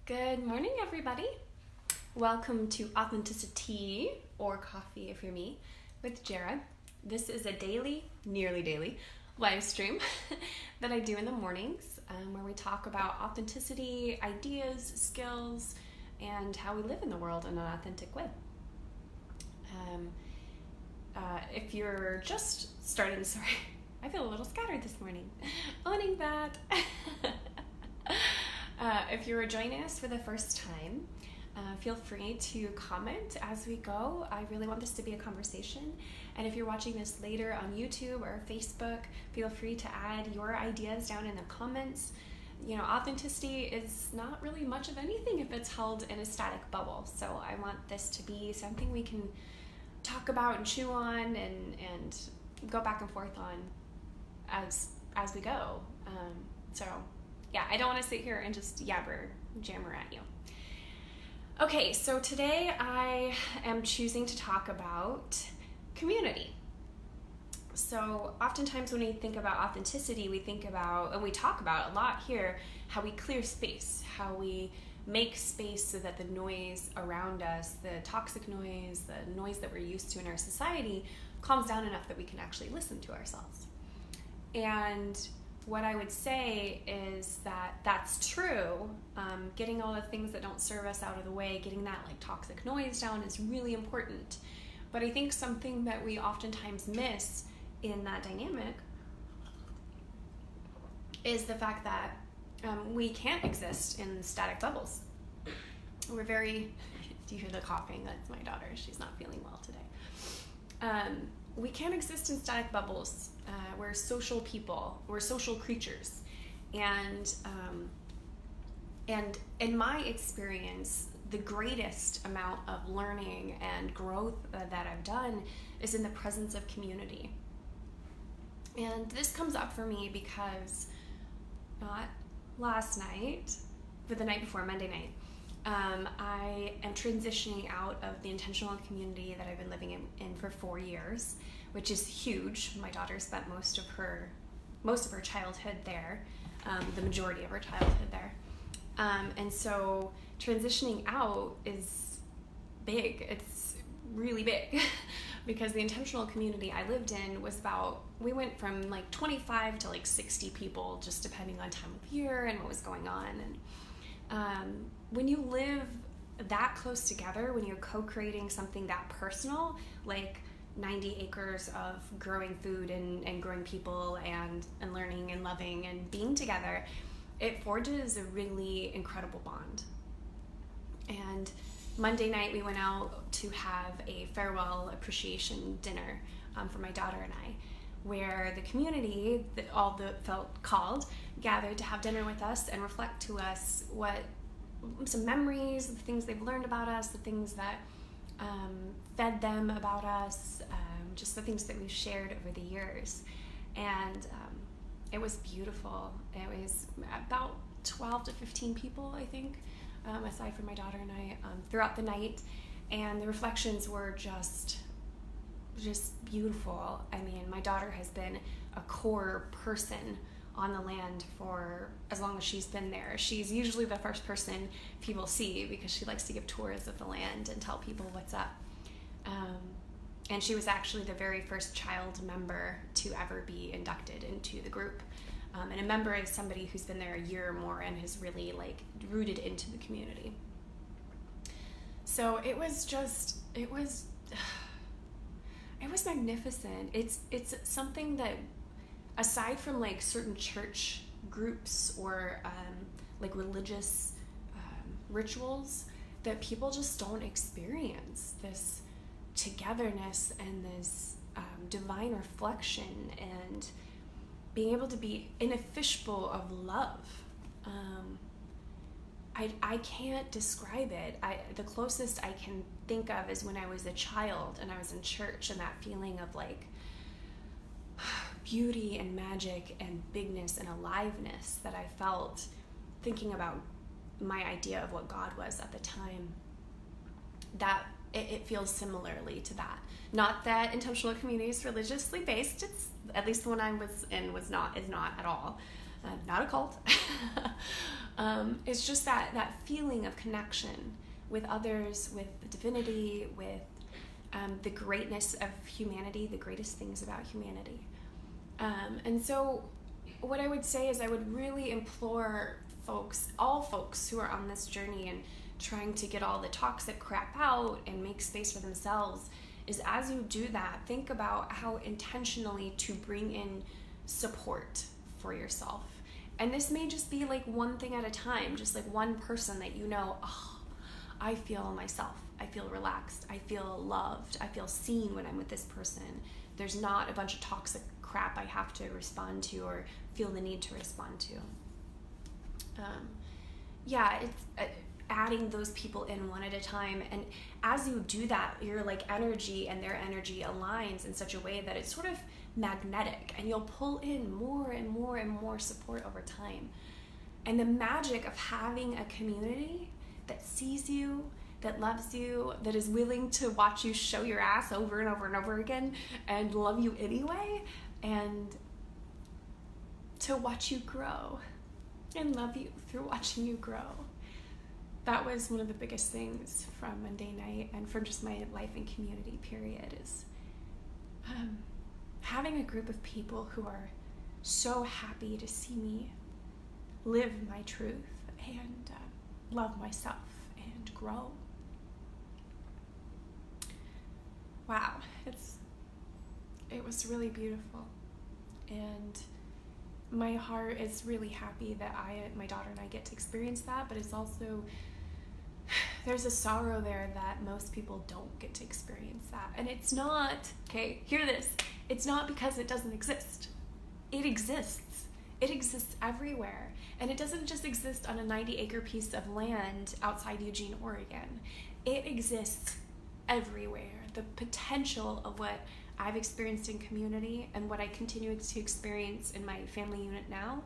Good morning, everybody. Welcome to Authenticity, or coffee if you're me, with Jera. This is a nearly daily, live stream that I do in the mornings where we talk about authenticity, ideas, skills, and how we live in the world in an authentic way. If you're just starting, sorry, I feel a little scattered this morning. Owning that. If you're joining us for the first time, feel free to comment as we go. I really want this to be a conversation. And if you're watching this later on YouTube or Facebook, feel free to add your ideas down in the comments. You know, authenticity is not really much of anything if it's held in a static bubble. So I want this to be something we can talk about and chew on and go back and forth on as we go. Yeah, I don't want to sit here and just jammer at you. Okay, so today I am choosing to talk about community. So oftentimes when we think about authenticity, we think about, and we talk about a lot here, how we clear space, how we make space so that the noise around us, the toxic noise, the noise that we're used to in our society, calms down enough that we can actually listen to ourselves. And what I would say is that that's true. Getting all the things that don't serve us out of the way, getting that like toxic noise down is really important. But I think something that we oftentimes miss in that dynamic is the fact that we can't exist in static bubbles. Do you hear the coughing? That's my daughter. She's not feeling well today. We can't exist in static bubbles. We're social people. We're social creatures. And in my experience, the greatest amount of learning and growth that I've done is in the presence of community. And this comes up for me because not last night, but the night before, Monday night, I am transitioning out of the intentional community that I've been living in for 4 years, which is huge. My daughter spent most of her childhood there, the majority of her childhood there. And so transitioning out is big. It's really big because the intentional community I lived in we went from like 25 to like 60 people, just depending on time of year and what was going on. And when you live that close together, when you're co-creating something that personal, like 90 acres of growing food and growing people and learning and loving and being together, it forges a really incredible bond. And Monday night we went out to have a farewell appreciation dinner for my daughter and I, where the community, all that felt called, gathered to have dinner with us and reflect to us some memories, the things they've learned about us, the things that fed them about us, just the things that we've shared over the years. And it was beautiful. It was about 12 to 15 people, I think, aside from my daughter and I, throughout the night. And the reflections were just beautiful. I mean, my daughter has been a core person on the land for as long as she's been there. She's usually the first person people see because she likes to give tours of the land and tell people what's up. And she was actually the very first child member to ever be inducted into the group. And a member is somebody who's been there a year or more and has really like rooted into the community. So it was magnificent. It's something that, aside from like certain church groups or like religious rituals, that people just don't experience this togetherness and this divine reflection and being able to be in a fishbowl of love. I can't describe it. The closest I can think of is when I was a child and I was in church, and that feeling of like beauty and magic and bigness and aliveness that I felt thinking about my idea of what God was at the time. That it feels similarly to that. Not that intentional community is religiously based. It's, at least the one I was in is not at all. Not a cult. It's just that feeling of connection with others, with the divinity, with the greatness of humanity, the greatest things about humanity. And so what I would say is I would really implore all folks who are on this journey and trying to get all the toxic crap out and make space for themselves, is as you do that, think about how intentionally to bring in support for yourself. And this may just be like one thing at a time, just like one person that you know, oh, I feel myself, I feel relaxed, I feel loved, I feel seen when I'm with this person. There's not a bunch of toxic crap I have to respond to or feel the need to respond to. It's adding those people in one at a time, and as you do that, your like energy and their energy aligns in such a way that it's sort of magnetic, and you'll pull in more and more and more support over time. And the magic of having a community that sees you, that loves you, that is willing to watch you show your ass over and over and over again and love you anyway, and to watch you grow and love you through watching you grow. That was one of the biggest things from Monday night and from just my life and community period, is having a group of people who are so happy to see me live my truth and love myself and grow. Wow, it was really beautiful, and my heart is really happy that my daughter and I get to experience that, but it's also, there's a sorrow there that most people don't get to experience that. And it's not, okay, hear this, it's not because it doesn't exist. It exists. It exists everywhere. And it doesn't just exist on a 90-acre piece of land outside Eugene, Oregon. It exists everywhere. The potential of what I've experienced in community and what I continue to experience in my family unit now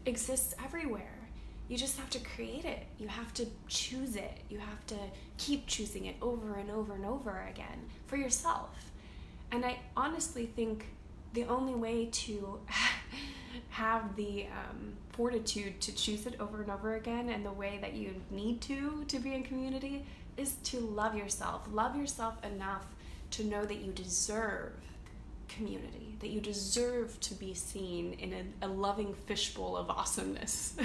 exists everywhere. You just have to create it. You have to choose it. You have to keep choosing it over and over and over again for yourself. And I honestly think the only way to have the fortitude to choose it over and over again, and the way that you need to be in community, is to love yourself. Love yourself enough to know that you deserve community, that you deserve to be seen in a loving fishbowl of awesomeness.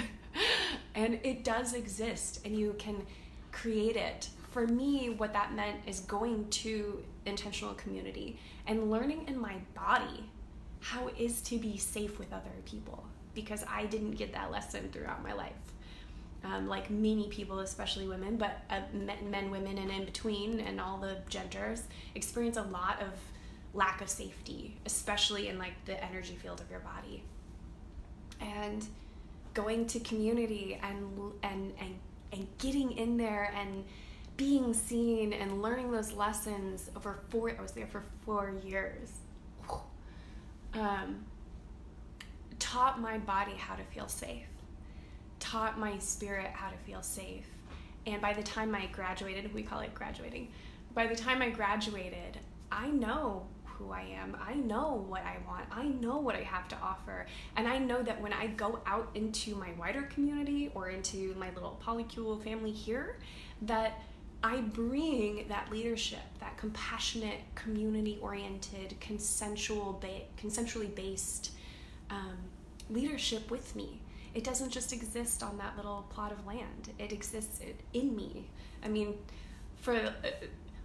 And it does exist, and you can create it. For me, what that meant is going to intentional community and learning in my body how it is to be safe with other people, because I didn't get that lesson throughout my life. Like many people, especially women, but men, women, and in between, and all the genders, experience a lot of lack of safety, especially in like the energy field of your body. And going to community and getting in there and being seen and learning those lessons I was there for 4 years, taught my body how to feel safe, taught my spirit how to feel safe. And by the time I graduated, we call it graduating, by the time I graduated, I know who I am. I know what I want. I know what I have to offer. And I know that when I go out into my wider community or into my little polycule family here, that I bring that leadership, that compassionate, community-oriented, consensually based leadership with me. It doesn't just exist on that little plot of land. It exists in me. I mean,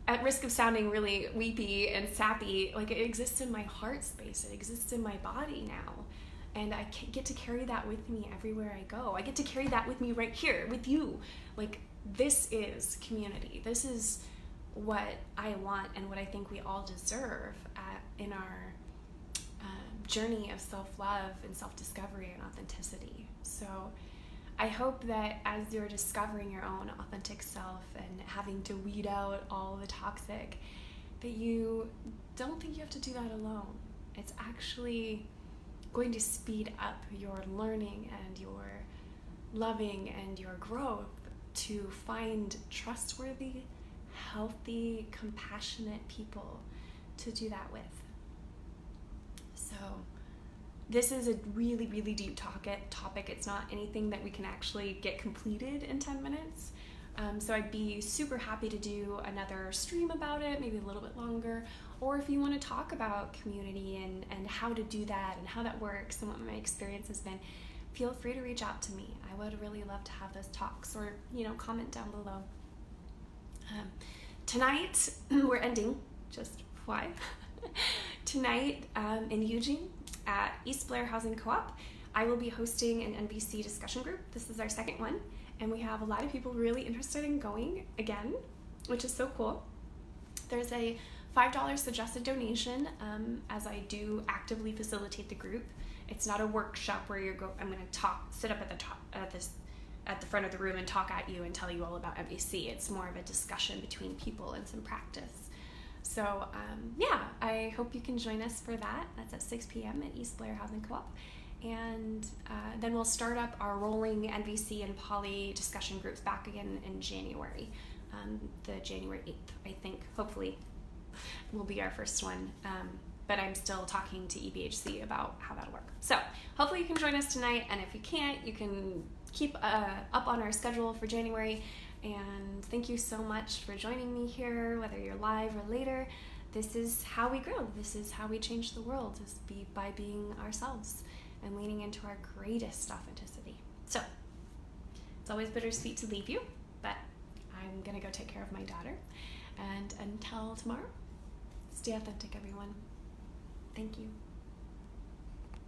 at risk of sounding really weepy and sappy, like, it exists in my heart space. It exists in my body now. And I get to carry that with me everywhere I go. I get to carry that with me right here with you. Like, this is community. This is what I want and what I think we all deserve in our journey of self-love and self-discovery and authenticity. So I hope that as you're discovering your own authentic self and having to weed out all the toxic, that you don't think you have to do that alone. It's actually going to speed up your learning and your loving and your growth to find trustworthy, healthy, compassionate people to do that with. So This is a really, really deep topic. It's not anything that we can actually get completed in 10 minutes. So I'd be super happy to do another stream about it, maybe a little bit longer. Or if you want to talk about community and how to do that and how that works and what my experience has been, feel free to reach out to me. I would really love to have those talks, or, comment down below. Tonight, we're ending, just why? Tonight in Eugene at East Blair Housing Co-op, I will be hosting an NVC discussion group. This is our second one, and we have a lot of people really interested in going again, which is so cool. There's a $5 suggested donation as I do actively facilitate the group. It's not a workshop where I'm going to sit up at the front of the room and talk at you and tell you all about MVC. It's more of a discussion between people and some practice. So I hope you can join us for that. That's at 6 p.m. at East Blair Housing Co-op. And then we'll start up our rolling NVC and poly discussion groups back again in January. The January 8th, I think, hopefully, will be our first one. But I'm still talking to EBHC about how that'll work. So hopefully you can join us tonight, and if you can't, you can keep up on our schedule for January. And thank you so much for joining me here, whether you're live or later. This is how we grow. This is how we change the world, is by being ourselves and leaning into our greatest authenticity. So it's always bittersweet to leave you, but I'm gonna go take care of my daughter. And until tomorrow, stay authentic, everyone. Thank you.